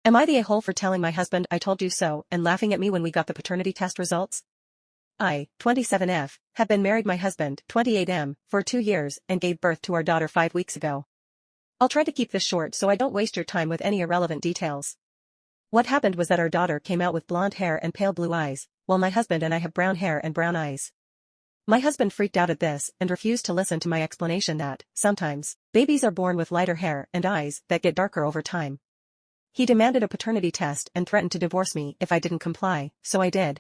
Am I the a-hole for telling my husband I told you so and laughing at me when we got the paternity test results? I, 27F, have been married my husband, 28M, for 2 years and gave birth to our daughter 5 weeks ago. I'll try to keep this short so I don't waste your time with any irrelevant details. What happened was that our daughter came out with blonde hair and pale blue eyes, while my husband and I have brown hair and brown eyes. My husband freaked out at this and refused to listen to my explanation that, sometimes, babies are born with lighter hair and eyes that get darker over time. He demanded a paternity test and threatened to divorce me if I didn't comply, so I did.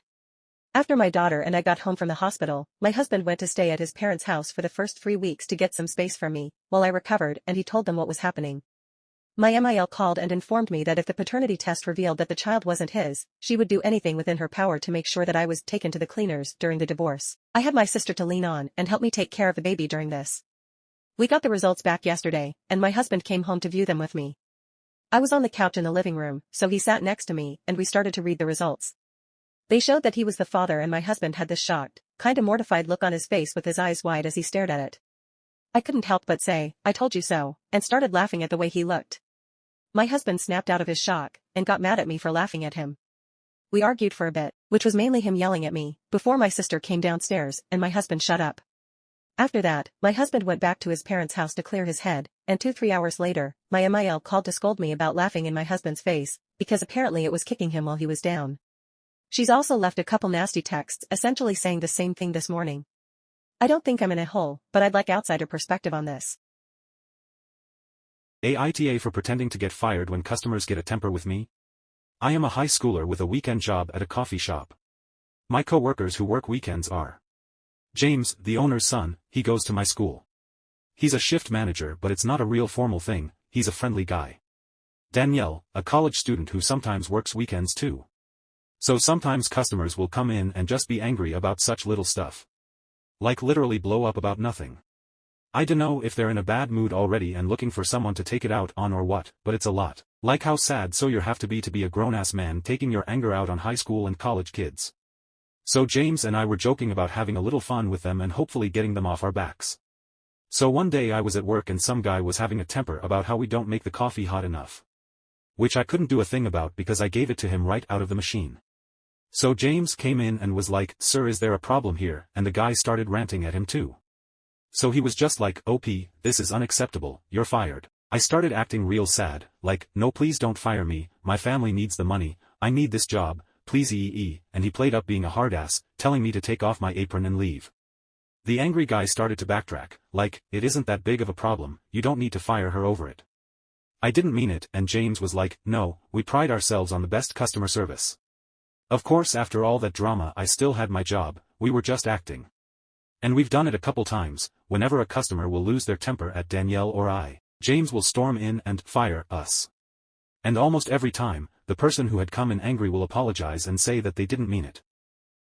After my daughter and I got home from the hospital, my husband went to stay at his parents' house for the first 3 weeks to get some space from me, while I recovered and he told them what was happening. My MIL called and informed me that if the paternity test revealed that the child wasn't his, she would do anything within her power to make sure that I was taken to the cleaners during the divorce. I had my sister to lean on and help me take care of the baby during this. We got the results back yesterday, and my husband came home to view them with me. I was on the couch in the living room, so he sat next to me and we started to read the results. They showed that he was the father and my husband had this shocked, kinda mortified look on his face with his eyes wide as he stared at it. I couldn't help but say, "I told you so," and started laughing at the way he looked. My husband snapped out of his shock and got mad at me for laughing at him. We argued for a bit, which was mainly him yelling at me, before my sister came downstairs and my husband shut up. After that, my husband went back to his parents' house to clear his head, and 2-3 hours later, my MIL called to scold me about laughing in my husband's face, because apparently it was kicking him while he was down. She's also left a couple nasty texts essentially saying the same thing this morning. I don't think I'm in a hole, but I'd like outsider perspective on this. AITA for pretending to get fired when customers get a temper with me? I am a high schooler with a weekend job at a coffee shop. My co-workers who work weekends are James, the owner's son, he goes to my school. He's a shift manager but it's not a real formal thing, he's a friendly guy. Danielle, a college student who sometimes works weekends too. So sometimes customers will come in and just be angry about such little stuff. Like literally blow up about nothing. I dunno if they're in a bad mood already and looking for someone to take it out on or what, but it's a lot. Like how sad so you have to be a grown-ass man taking your anger out on high school and college kids. So James and I were joking about having a little fun with them and hopefully getting them off our backs. So one day I was at work and some guy was having a temper about how we don't make the coffee hot enough. Which I couldn't do a thing about because I gave it to him right out of the machine. So James came in and was like, "Sir, is there a problem here?" And the guy started ranting at him too. So he was just like, "OP, this is unacceptable, you're fired." I started acting real sad, like, "No, please don't fire me, my family needs the money, I need this job, please eee," and he played up being a hard ass, telling me to take off my apron and leave. The angry guy started to backtrack, like, "It isn't that big of a problem, you don't need to fire her over it." I didn't mean it, and James was like, "No, we pride ourselves on the best customer service." Of course, after all that drama I still had my job, we were just acting. And we've done it a couple times, whenever a customer will lose their temper at Danielle or I, James will storm in and fire us. And almost every time, the person who had come in angry will apologize and say that they didn't mean it.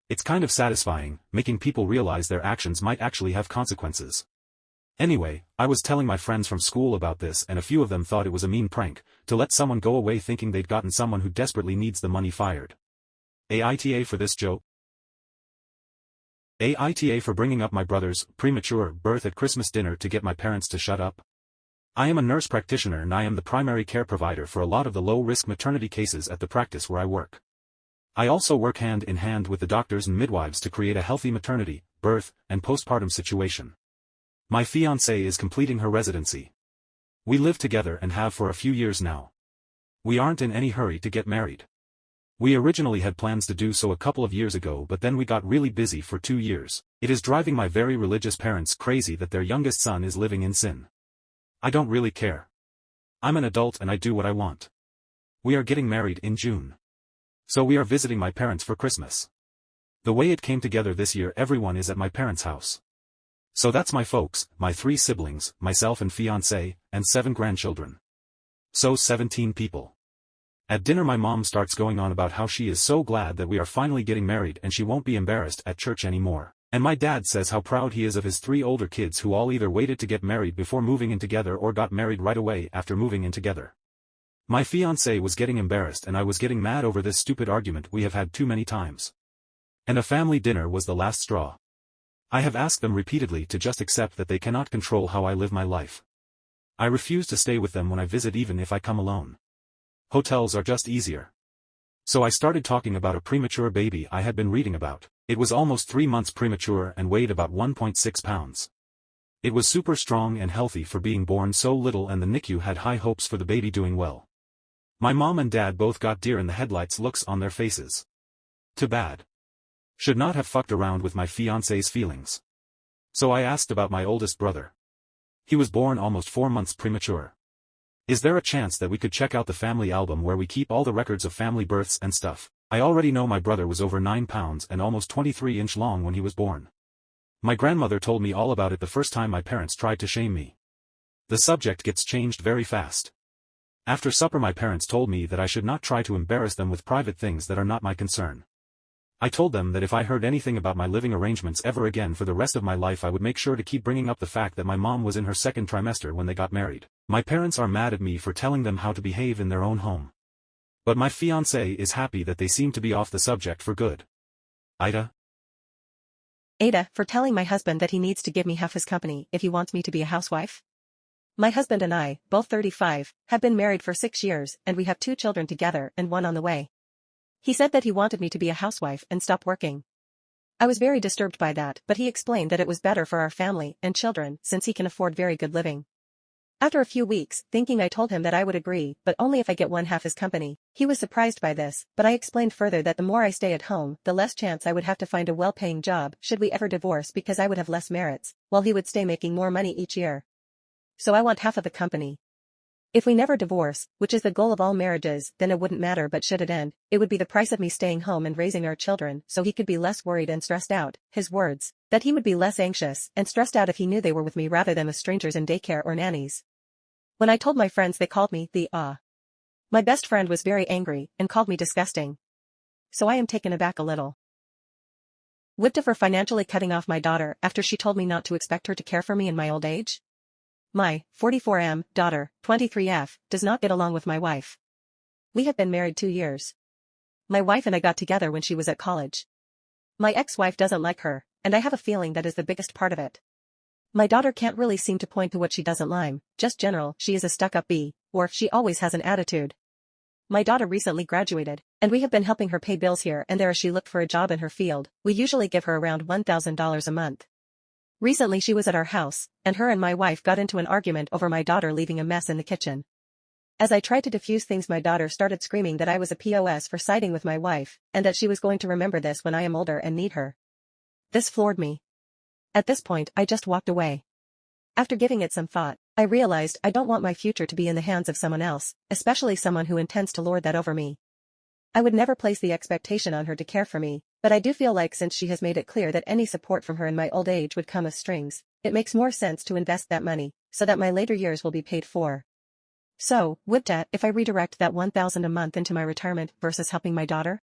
It's kind of satisfying, making people realize their actions might actually have consequences. Anyway, I was telling my friends from school about this and a few of them thought it was a mean prank, to let someone go away thinking they'd gotten someone who desperately needs the money fired. AITA for this joke? AITA for bringing up my brother's premature birth at Christmas dinner to get my parents to shut up. I am a nurse practitioner and I am the primary care provider for a lot of the low-risk maternity cases at the practice where I work. I also work hand in hand with the doctors and midwives to create a healthy maternity, birth, and postpartum situation. My fiancée is completing her residency. We live together and have for a few years now. We aren't in any hurry to get married. We originally had plans to do so a couple of years ago, but then we got really busy for 2 years. It is driving my very religious parents crazy that their youngest son is living in sin. I don't really care. I'm an adult and I do what I want. We are getting married in June. So we are visiting my parents for Christmas. The way it came together this year, everyone is at my parents' house. So that's my folks, my 3 siblings, myself and fiancé, and 7 grandchildren. So 17 people. At dinner my mom starts going on about how she is so glad that we are finally getting married and she won't be embarrassed at church anymore. And my dad says how proud he is of his 3 older kids who all either waited to get married before moving in together or got married right away after moving in together. My fiancé was getting embarrassed and I was getting mad over this stupid argument we have had too many times. And a family dinner was the last straw. I have asked them repeatedly to just accept that they cannot control how I live my life. I refuse to stay with them when I visit even if I come alone. Hotels are just easier. So I started talking about a premature baby I had been reading about. It was almost 3 months premature and weighed about 1.6 pounds. It was super strong and healthy for being born so little, and the NICU had high hopes for the baby doing well. My mom and dad both got deer in the headlights looks on their faces. Too bad. Should not have fucked around with my fiancé's feelings. So I asked about my oldest brother. He was born almost 4 months premature. Is there a chance that we could check out the family album where we keep all the records of family births and stuff? I already know my brother was over 9 pounds and almost 23 inches long when he was born. My grandmother told me all about it the first time my parents tried to shame me. The subject gets changed very fast. After supper my parents told me that I should not try to embarrass them with private things that are not my concern. I told them that if I heard anything about my living arrangements ever again for the rest of my life I would make sure to keep bringing up the fact that my mom was in her second trimester when they got married. My parents are mad at me for telling them how to behave in their own home. But my fiancé is happy that they seem to be off the subject for good. AITA? AITA, for telling my husband that he needs to give me half his company if he wants me to be a housewife. My husband and I, both 35, have been married for 6 years and we have 2 children together and 1 on the way. He said that he wanted me to be a housewife and stop working. I was very disturbed by that, but he explained that it was better for our family and children since he can afford very good living. After a few weeks, thinking I told him that I would agree, but only if I get 1/2 his company. He was surprised by this, but I explained further that the more I stay at home, the less chance I would have to find a well-paying job should we ever divorce because I would have less merits, while he would stay making more money each year. So I want half of the company. If we never divorce, which is the goal of all marriages, then it wouldn't matter, but should it end, it would be the price of me staying home and raising our children so he could be less worried and stressed out. His words, that he would be less anxious and stressed out if he knew they were with me rather than with strangers in daycare or nannies. When I told my friends they called me the My best friend was very angry and called me disgusting. So I am taken aback a little. AITA for financially cutting off my daughter after she told me not to expect her to care for me in my old age. My 44M daughter, 23F, does not get along with my wife. We have been married 2 years. My wife and I got together when she was at college. My ex-wife doesn't like her, and I have a feeling that is the biggest part of it. My daughter can't really seem to point to what she doesn't like, just general, she is a stuck-up bee, or she always has an attitude. My daughter recently graduated, and we have been helping her pay bills here and there as she looked for a job in her field. We usually give her around $1,000 a month. Recently she was at our house, and her and my wife got into an argument over my daughter leaving a mess in the kitchen. As I tried to diffuse things, my daughter started screaming that I was a POS for siding with my wife, and that she was going to remember this when I am older and need her. This floored me. At this point I just walked away. After giving it some thought, I realized I don't want my future to be in the hands of someone else, especially someone who intends to lord that over me. I would never place the expectation on her to care for me, but I do feel like since she has made it clear that any support from her in my old age would come with strings, it makes more sense to invest that money, so that my later years will be paid for. So, AITA, if I redirect that $1,000 a month into my retirement versus helping my daughter?